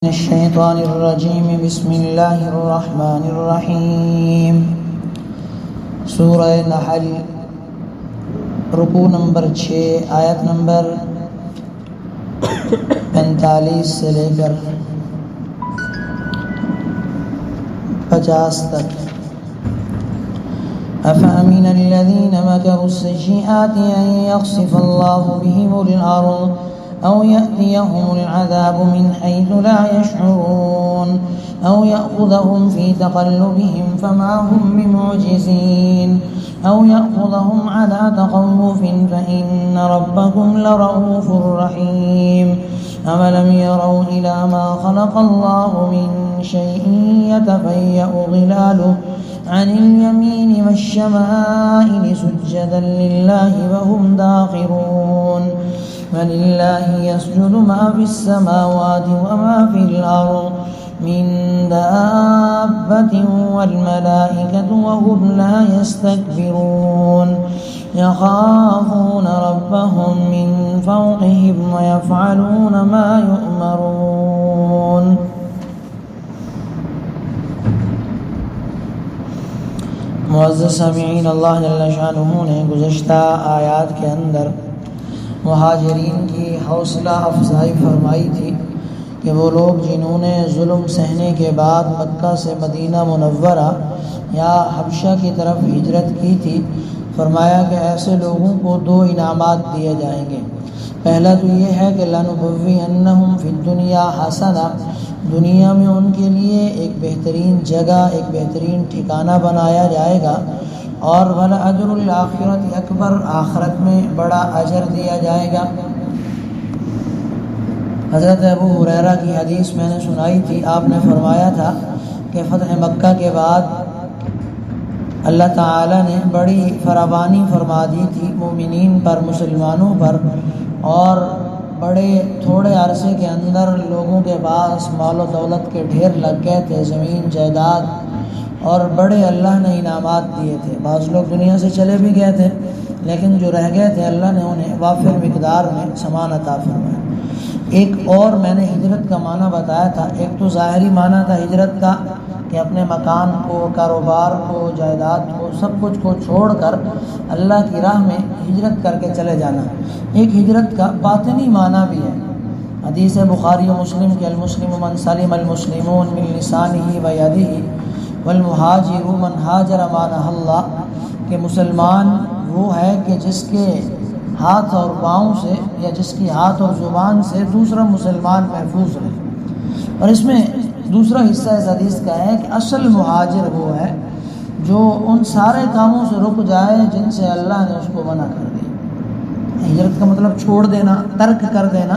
الشیطان الرجیم بسم اللہ الرحمن الرحیم سورہ نحل رکوع نمبر 6 آیت نمبر 45 سے لے کر 50 تک أفأمن الذين مكروا السيئات أن يخسف الله بهم الأرض أو يأتيهم العذاب من حيث لا يشعرون أو يأخذهم في تقلبهم فما هم بمعجزين أو يأخذهم على تخوف فإن ربكم لرؤوف رحيم أولم يروا إلى ما خلق الله من شيء يتفيأ ظلاله عن اليمين والشمائل سجدا لله وهم داخرون ولله يسجد ما في السماوات وما في الأرض من دابة والملائكة وهم لا يستكبرون يخافون ربهم من فوقهم ويفعلون ما يؤمرون. معزز سامعین، اللہ جل شانہ نے گزشتہ آیات کے اندر مہاجرین کی حوصلہ افزائی فرمائی تھی کہ وہ لوگ جنہوں نے ظلم سہنے کے بعد مکہ سے مدینہ منورہ یا حبشہ کی طرف ہجرت کی تھی، فرمایا کہ ایسے لوگوں کو 2 انعامات دیے جائیں گے. پہلا تو یہ ہے کہ لَنُبَوِّئَنَّهُمْ فِي الدُّنْيَا حَسَنَةً، دنیا میں ان کے لیے ایک بہترین جگہ، ایک بہترین ٹھکانہ بنایا جائے گا، اور وَلَأَجْرُ الْآخِرَةِ أَكْبَرُ، آخرت میں بڑا اجر دیا جائے گا. حضرت ابو ہریرہ کی حدیث میں نے سنائی تھی، آپ نے فرمایا تھا کہ فتح مکہ کے بعد اللہ تعالی نے بڑی فراوانی فرما دی تھی مومنین پر، مسلمانوں پر، اور بڑے تھوڑے عرصے کے اندر لوگوں کے پاس مال و دولت کے ڈھیر لگ گئے تھے، زمین جائیداد، اور بڑے اللہ نے انعامات دیے تھے. بعض لوگ دنیا سے چلے بھی گئے تھے، لیکن جو رہ گئے تھے اللہ نے انہیں وافر مقدار میں سامان عطا فرمایا. ایک اور میں نے ہجرت کا معنی بتایا تھا. ایک تو ظاہری معنی تھا ہجرت کا کہ اپنے مکان کو، کاروبار کو، جائیداد کو، سب کچھ کو چھوڑ کر اللہ کی راہ میں ہجرت کر کے چلے جانا. ایک ہجرت کا باطنی معنی بھی ہے. حدیث بخاری و مسلم کے المسلم من سلم المسلمون من لسانہ و یدہ والمہاجر من ہاجر ما نہی اللہ، کہ مسلمان وہ ہے کہ جس کے ہاتھ اور پاؤں سے یا جس کی ہاتھ اور زبان سے دوسرا مسلمان محفوظ رہے. اور اس میں دوسرا حصہ اس حدیث کا ہے کہ اصل مہاجر وہ ہے جو ان سارے کاموں سے رک جائے جن سے اللہ نے اس کو منع کر دیا. ہجرت کا مطلب چھوڑ دینا، ترک کر دینا،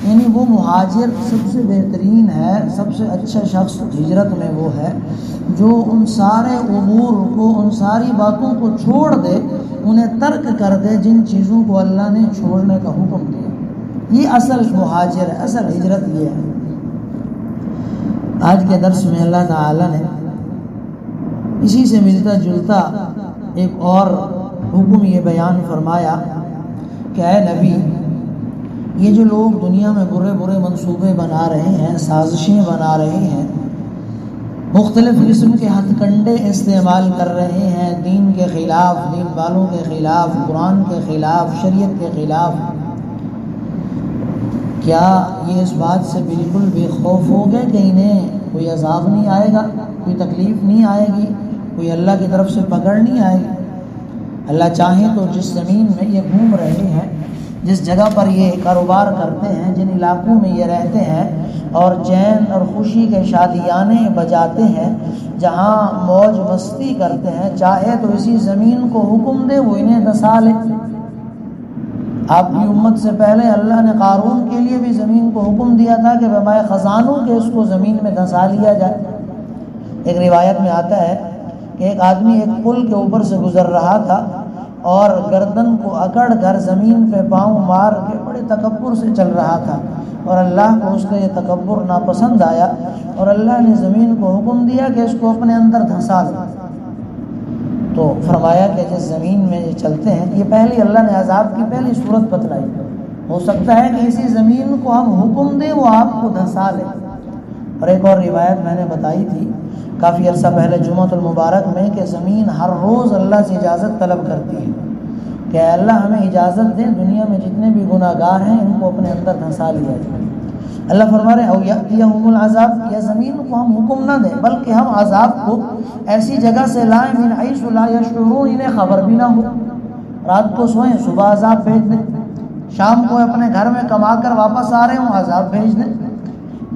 یعنی وہ مہاجر سب سے بہترین ہے، سب سے اچھا شخص ہجرت میں وہ ہے جو ان سارے امور کو، ان ساری باتوں کو چھوڑ دے، انہیں ترک کر دے جن چیزوں کو اللہ نے چھوڑنے کا حکم دیا. یہ اصل مہاجر ہے، اصل ہجرت یہ ہے. آج کے درس میں اللہ تعالی نے اسی سے ملتا جلتا ایک اور حکم یہ بیان فرمایا کہ اے نبی، یہ جو لوگ دنیا میں برے برے منصوبے بنا رہے ہیں، سازشیں بنا رہے ہیں، مختلف قسم کے ہتھ کنڈے استعمال کر رہے ہیں دین کے خلاف، دین والوں کے خلاف، قرآن کے خلاف، شریعت کے خلاف، کیا یہ اس بات سے بالکل بے خوف ہو گئے کہ انہیں کوئی عذاب نہیں آئے گا، کوئی تکلیف نہیں آئے گی، کوئی اللہ کی طرف سے پکڑ نہیں آئے گی؟ اللہ چاہے تو جس زمین میں یہ گھوم رہے ہیں، جس جگہ پر یہ کاروبار کرتے ہیں، جن علاقوں میں یہ رہتے ہیں اور چین اور خوشی کے شادیانے بجاتے ہیں، جہاں موج مستی کرتے ہیں، چاہے تو اسی زمین کو حکم دے وہ انہیں دھسا لے. آپ کی امت سے پہلے اللہ نے قارون کے لیے بھی زمین کو حکم دیا تھا کہ بمائے خزانوں کے اس کو زمین میں دھسا لیا جائے. ایک روایت میں آتا ہے کہ ایک آدمی ایک پل کے اوپر سے گزر رہا تھا اور گردن کو اکڑ کر زمین پہ پاؤں مار کے بڑے تکبر سے چل رہا تھا، اور اللہ کو اس کا یہ تکبر ناپسند آیا، اور اللہ نے زمین کو حکم دیا کہ اس کو اپنے اندر دھسا لے. تو فرمایا کہ جس زمین میں یہ چلتے ہیں، یہ پہلی اللہ نے عذاب کی پہلی صورت بتلائی. ہو سکتا ہے کہ اسی زمین کو ہم حکم دیں وہ آپ کو دھسا لے. اور ایک اور روایت میں نے بتائی تھی کافی عرصہ پہلے جمعۃ المبارک میں کہ زمین ہر روز اللہ سے اجازت طلب کرتی ہے کہ اے اللہ ہمیں اجازت دیں دنیا میں جتنے بھی گناہ گار ہیں ان کو اپنے اندر دھنسا لیا جائے۔ اللہ فرما رہے ہیں او یأتیہم العذاب، یا زمین کو ہم حکم نہ دیں بلکہ ہم عذاب کو ایسی جگہ سے لائیں من حیث لا یشعرون، انہیں خبر بھی نہ ہو۔ رات کو سوئیں صبح عذاب بھیج دیں، شام کو اپنے گھر میں کما کر واپس آ رہے ہوں عذاب بھیج دیں،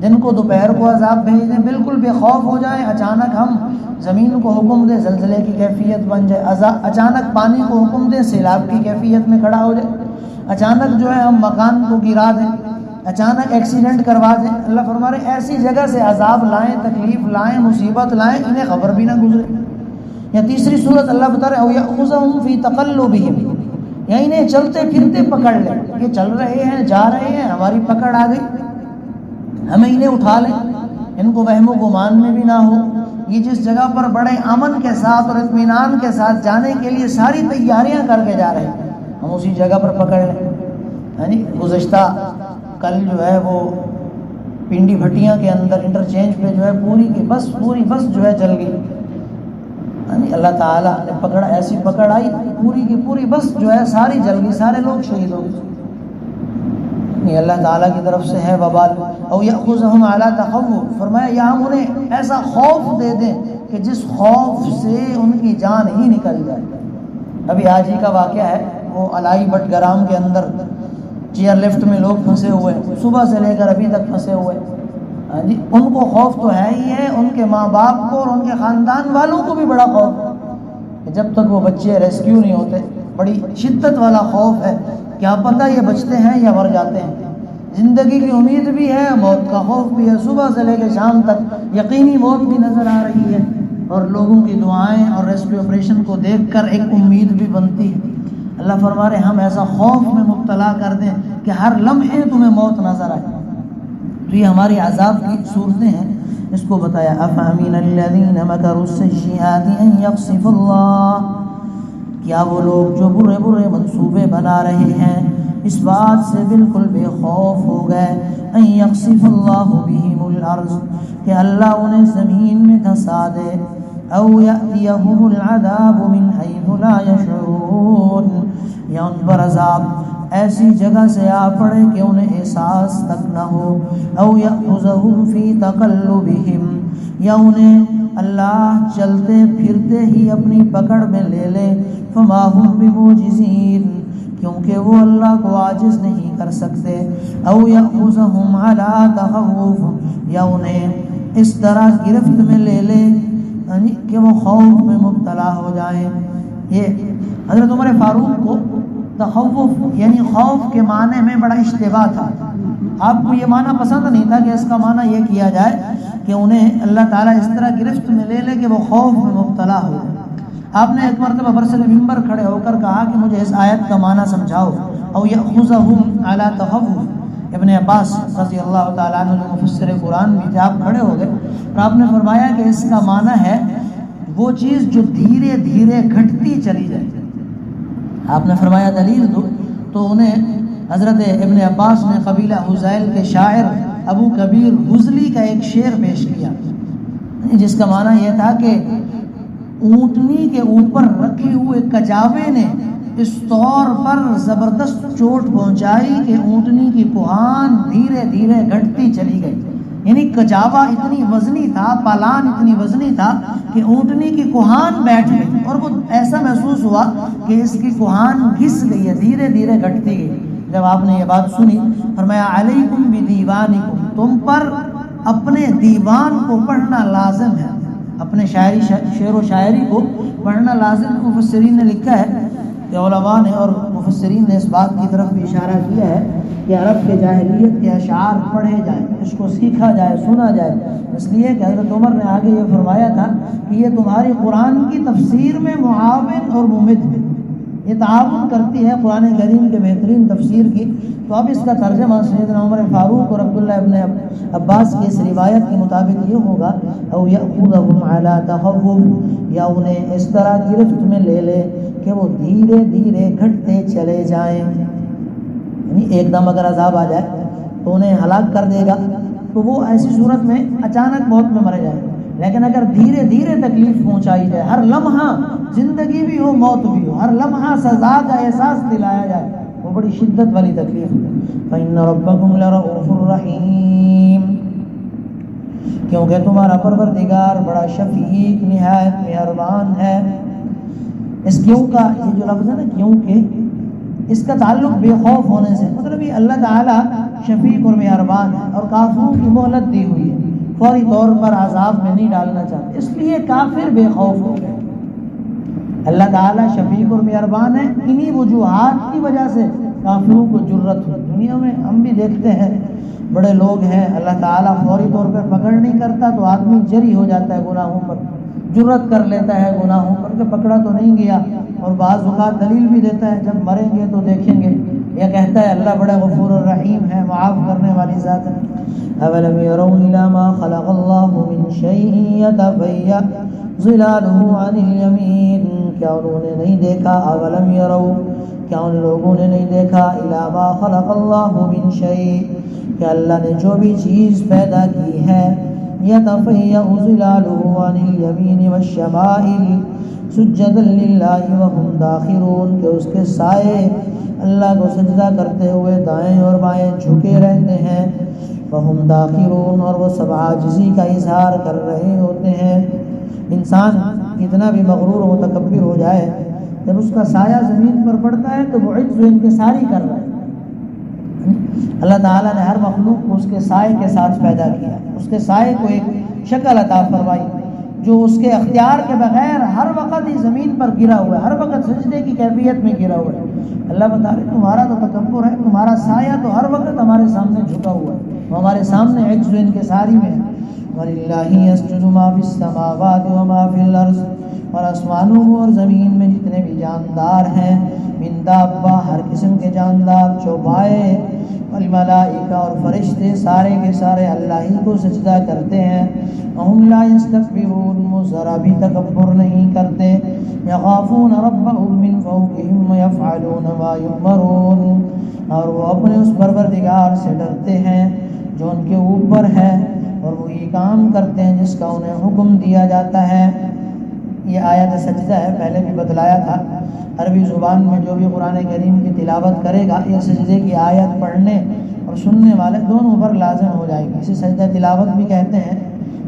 دن کو دوپہر کو عذاب بھیج دیں، بالکل بے خوف ہو جائیں، اچانک ہم زمین کو حکم دیں زلزلے کی کیفیت بن جائے، اچانک پانی کو حکم دیں سیلاب کی کیفیت میں کھڑا ہو جائے، اچانک جو ہے ہم مکان کو گرا دیں، اچانک ایکسیڈنٹ کروا دیں۔ اللہ فرما رہے ایسی جگہ سے عذاب لائیں، تکلیف لائیں، مصیبت لائیں، انہیں خبر بھی نہ گزرے۔ یا تیسری صورت اللہ بتا رہے او یأخذہم فی تقلبہم، یا انہیں چلتے پھرتے پکڑ لیں، یہ چل رہے ہیں جا رہے ہیں ہماری پکڑ آ گئی، ہمیں انہیں اٹھا لیں، ان کو وہم و گمان میں بھی نہ ہو، یہ جس جگہ پر بڑے امن کے ساتھ اور اطمینان کے ساتھ جانے کے لیے ساری تیاریاں کر کے جا رہے ہیں، ہم اسی جگہ پر پکڑ لیں۔ یعنی گزشتہ کل جو ہے وہ پنڈی بھٹیاں کے اندر انٹرچینج پہ جو ہے پوری بس جو ہے جل گئی، یعنی اللہ تعالیٰ نے پکڑا، ایسی پکڑ آئی پوری کی پوری بس جو ہے ساری جل گئی، سارے لوگ شہید ہو گئے۔ یہ اللہ تعالیٰ کی طرف سے ہے وبال۔ او یأخذہم علی تخوف، فرمایا یا ہم انہیں ایسا خوف دے دیں کہ جس خوف سے ان کی جان ہی نکل جائے۔ ابھی آج ہی کا واقعہ ہے، وہ الائی بٹ گرام کے اندر چیئر لفٹ میں لوگ پھنسے ہوئے، صبح سے لے کر ابھی تک پھنسے ہوئے۔ ان کو خوف تو ہے ہی ہے، ان کے ماں باپ کو اور ان کے خاندان والوں کو بھی بڑا خوف ہے کہ جب تک وہ بچے ریسکیو نہیں ہوتے، بڑی شدت والا خوف ہے، کیا پتہ یہ بچتے ہیں یا مر جاتے ہیں۔ زندگی کی امید بھی ہے، موت کا خوف بھی ہے، صبح سے لے کے شام تک یقینی موت بھی نظر آ رہی ہے، اور لوگوں کی دعائیں اور ریسکیو آپریشن کو دیکھ کر ایک امید بھی بنتی ہے۔ اللہ فرما رہے ہم ایسا خوف میں مبتلا کر دیں کہ ہر لمحے تمہیں موت نظر آئے۔ تو یہ ہماری عذاب کی صورتیں ہیں، اس کو بتایا افامین الذین مکروا السیئات ان یخسف اللہ، کیا وہ لوگ جو برے برے منصوبے بنا رہے ہیں اس بات سے بالکل بے خوف ہو گئے ان یخسف اللہ بہم الارض، کہ اللہ انہیں زمین میں دھسا دے، او یأتیہم العذاب من حیث لا یشعرون، یا ان پر عذاب ایسی جگہ سے آ پڑے کہ انہیں احساس تک نہ ہو، او یأخذہم فی تقلبہم، یا انہیں اللہ چلتے پھرتے ہی اپنی پکڑ میں لے لے، فما ہم بمعجزین، کیونکہ وہ اللہ کو عاجز نہیں کر سکتے، او یأخذہم علی تخوف، یا انہیں اس طرح گرفت میں لے لے کہ وہ خوف میں مبتلا ہو جائیں۔ یہ حضرت عمر فاروق کو تخوف یعنی خوف کے معنی میں بڑا اشتباہ تھا، آپ کو یہ معنی پسند نہیں تھا کہ اس کا معنی یہ کیا جائے کہ انہیں اللہ تعالیٰ اس طرح گرفت میں لے لے کہ وہ خوف میں مبتلا ہو۔ آپ نے ایک مرتبہ برسر ممبر کھڑے ہو کر کہا کہ مجھے اس آیت کا معنی سمجھاؤ، او یأخذہم علی تخوف۔ ابن عباس رضی اللہ تعالیٰ عنہ جو مفسر قرآن بھی تھے، آپ کھڑے ہو گئے اور آپ نے فرمایا کہ اس کا معنی ہے وہ چیز جو دھیرے دھیرے گھٹتی چلی جائے۔ آپ نے فرمایا دلیل دو، تو انہیں حضرت ابن عباس نے قبیلہ حزیل کے شاعر ابو کبیر حزلی کا ایک شعر پیش کیا، جس کا معنی یہ تھا کہ اونٹنی کے اوپر رکھے ہوئے کجاوے نے اس طور پر زبردست چوٹ پہنچائی کہ اونٹنی کی کوہان دھیرے دھیرے گھٹتی چلی گئی، یعنی کجاوا اتنی وزنی تھا، پالان اتنی وزنی تھا کہ اونٹنی کی کوہان بیٹھ گئی، اور وہ ایسا محسوس ہوا کہ اس کی کوہان گھس گئی ہے، دھیرے دھیرے گھٹتی گئی۔ جب آپ نے یہ بات سنی فرمایا علیکم بدیوانکم، تم پر اپنے دیوان کو پڑھنا لازم ہے، اپنے شعر و شاعری کو پڑھنا لازم۔ مفسرین نے لکھا ہے کہ علماء نے اور مفسرین نے اس بات کی طرف بھی اشارہ کیا ہے کہ عرب کے جاہلیت کے اشعار پڑھے جائیں، اس کو سیکھا جائے، سنا جائے، اس لیے کہ حضرت عمر نے آگے یہ فرمایا تھا کہ یہ تمہاری قرآن کی تفسیر میں معاون اور ممد ہے، یہ تعاون کرتی ہے قرآن کریم کے بہترین تفسیر کی۔ تو اب اس کا ترجمہ سیدنا عمر فاروق اور عبداللہ ابن عباس کی اس روایت کے مطابق یہ ہوگا او یأخذہم علی تخوف، یا انہیں اس طرح گرفت میں لے لے کہ وہ دھیرے دھیرے گھٹتے چلے جائیں، یعنی ایک دم اگر عذاب آ جائے تو انہیں ہلاک کر دے گا، تو وہ ایسی صورت میں اچانک موت میں مر جائے. لیکن اگر دھیرے دھیرے تکلیف پہنچائی جائے، ہر لمحہ زندگی بھی ہو موت بھی ہو، ہر لمحہ سزا کا احساس دلایا جائے، وہ بڑی شدت والی تکلیف ہے. فإن ربکم لرؤوف رحیم، کیونکہ تمہارا پروردگار بڑا شفیق نہایت مہربان ہے. اس کیوں کا یہ جو لفظ ہے نا کیوں کہ، اس کا تعلق بے خوف ہونے سے، مطلب یہ اللہ تعالیٰ شفیق اور مہربان ہے اور کافروں کی مہلت دی ہوئی ہے، فوری طور پر عذاب میں نہیں ڈالنا چاہتے، اس لیے کافر بے خوف ہو گئے. اللہ تعالیٰ شفیق اور مہربان ہے، انہی وجوہات کی وجہ سے کافروں کو جرت ہوئی. دنیا میں ہم بھی دیکھتے ہیں بڑے لوگ ہیں، اللہ تعالیٰ فوری طور پر پکڑ نہیں کرتا تو آدمی جری ہو جاتا ہے گناہوں پر، جرت کر لیتا ہے گناہوں پر کہ پکڑا تو نہیں گیا، اور بعض اوقات دلیل بھی دیتا ہے جب مریں گے تو دیکھیں گے. یہ کہتا ہے اللہ بڑا غفور الرحیم ہے، معاف کرنے والی ذات ہے. اولم يروا الى ما خلق الله من شيء يتفيأ ظلاله عن اليمين، کیا انہوں نے نہیں دیکھا، اولم يروا، کیا ان لوگوں نے نہیں دیکھا، الى ما خلق الله من شيء، کہ اللہ نے جو بھی چیز پیدا کی ہے، يتفيأ ظلاله عن اليمين والشمائل سجدا للہ وهم داخرون، کہ اس کے سائے اللہ کو سجدہ کرتے ہوئے دائیں اور بائیں جھکے رہتے ہیں. وهم داخرون، اور وہ سب عاجزی کا اظہار کر رہے ہوتے ہیں. انسان کتنا بھی مغرور و متکبر ہو جائے، جب اس کا سایہ زمین پر پڑتا ہے تو وہ عجز و انکساری کر رہا ہے. اللہ تعالیٰ نے ہر مخلوق کو اس کے سائے کے ساتھ پیدا کیا، اس کے سائے کو ایک شکل عطا فرمائی جو اس کے اختیار کے بغیر ہر وقت ہی زمین پر گرا ہوا ہے، ہر وقت سجدے کی کیفیت میں گرا ہوا ہے. اللہ بتا رہے تمہارا تو تکبر ہے، تمہارا سایہ تو ہر وقت ہمارے سامنے جھکا ہوا ہے، وہ ہمارے سامنے عجز و انکساری میں ہے. وَلِلَّهِ يَسْجُدُ مَا فِي السَّمَاوَاتِ وَمَا فِي الْأَرْضِ، اور آسمانوں اور زمین میں جتنے بھی جاندار ہیں، من دابہ، ہر قسم کے جاندار، چوپائے، والملائکہ، اور فرشتے سارے کے سارے اللہ ہی کو سجدہ کرتے ہیں. وَهُمْ لَا يَسْتَكْبِرُونَ، وہ ذرا بھی تکبر نہیں کرتے. يَخَافُونَ رَبَّهُمْ مِنْ فَوْقِهِمْ وَيَفْعَلُونَ مَا يُؤْمَرُونَ، اور وہ اپنے اس پروردگار سے ڈرتے ہیں جو ان کے اوپر ہے، اور وہی کام کرتے ہیں جس کا انہیں حکم دیا جاتا ہے. یہ آیت سجدہ ہے، پہلے بھی بتلایا تھا. عربی زبان میں جو بھی قرآن کریم کی تلاوت کرے گا، یہ سجدے کی آیت پڑھنے اور سننے والے دونوں پر لازم ہو جائے گی. اسے سجدہ تلاوت بھی کہتے ہیں.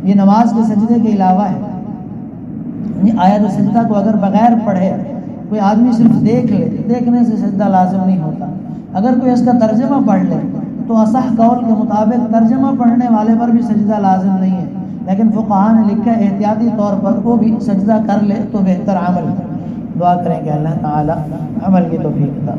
یہ نماز کے سجدے کے علاوہ ہے. آیت و سجدہ کو اگر بغیر پڑھے کوئی آدمی صرف دیکھ لے، دیکھنے سے سجدہ لازم نہیں ہوتا. اگر کوئی اس کا ترجمہ پڑھ لے تو اصح قول کے مطابق ترجمہ پڑھنے والے پر بھی سجدہ لازم نہیں ہے، لیکن فقہاء نے لکھا ہے احتیاطی طور پر وہ بھی سجدہ کر لے تو بہتر عمل ہے. دعا کریں کہ اللہ تعالی عمل کی توفیق عطا